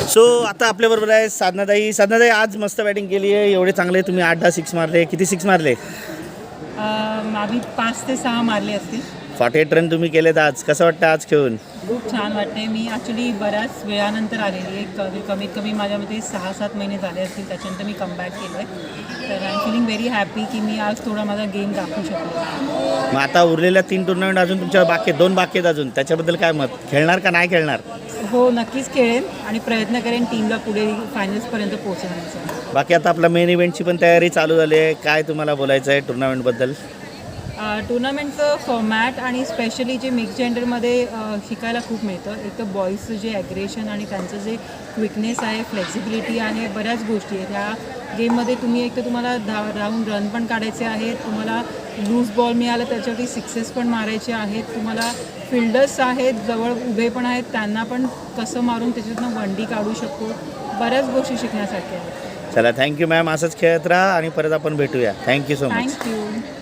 So आता आपल्याबरोबर आहे साधनाताई. साधनाताई, आज मस्त बॅटिंग केली आहे, एवढे चांगले तुम्ही 8-10 सिक्स मारले. किती सिक्स मारले? आम्ही 5 ते 6 मारले असतील. 48 रन तुम्ही केलेत आज. कसं वाटतं आज खेळून? खूप छान वाटते. मी ॲक्च्युली बऱ्याच वेळानंतर आलेली आहे. कमीत कमी माझ्यामध्ये 6-7 महिने झाले असतील, त्याच्यानंतर मी कमबॅक केलं आहे. तर I am feeling very happy की मी आज थोडा माझा गेम दाखवू शकलो. मग आता उरलेल्या 3 टुर्नामेंट अजून तुमच्या बाकी आहेत, 2 बाकी आहेत अजून. त्याच्याबद्दल काय मत? खेळणार का नाही खेळणार? हो, नक्कीच खेळेन आणि प्रयत्न करेन टीमला पुढे फायनल्सपर्यंत पोहोचवण्याचा. बाकी आता आपला मेन इव्हेंटची पण तयारी चालू झाली आहे. काय तुम्हाला बोलायचं आहे टुर्नामेंटबद्दल? टुर्नामेंटचं फॉर्मॅट आणि स्पेशली जे मिक्स जेंडरमध्ये शिकायला खूप मिळतं. एक तर बॉईजचं जे ॲग्रेशन आणि त्यांचं जे क्विकनेस आहे, फ्लेक्झिबिलिटी आहे, बऱ्याच गोष्टी आहेत. ह्या गेममध्ये तुम्ही एक तर तुम्हाला राऊंड रन पण काढायचे आहेत, तुम्हाला लूज बॉल मिळाला त्याच्यावरती सिक्सेस पण मारायचे आहेत, तुम्हाला फिल्डर्स आहेत जवळ उभे पण आहेत, त्यांना पण कसं मारून त्याच्यातनं वंडी काढू शकतो. बऱ्याच गोष्टी शिकण्यासारख्या आहेत. चला, थँक्यू मॅम. असंच खेळत राहा आणि परत आपण भेटूया. Thank you so much. थँक्यू.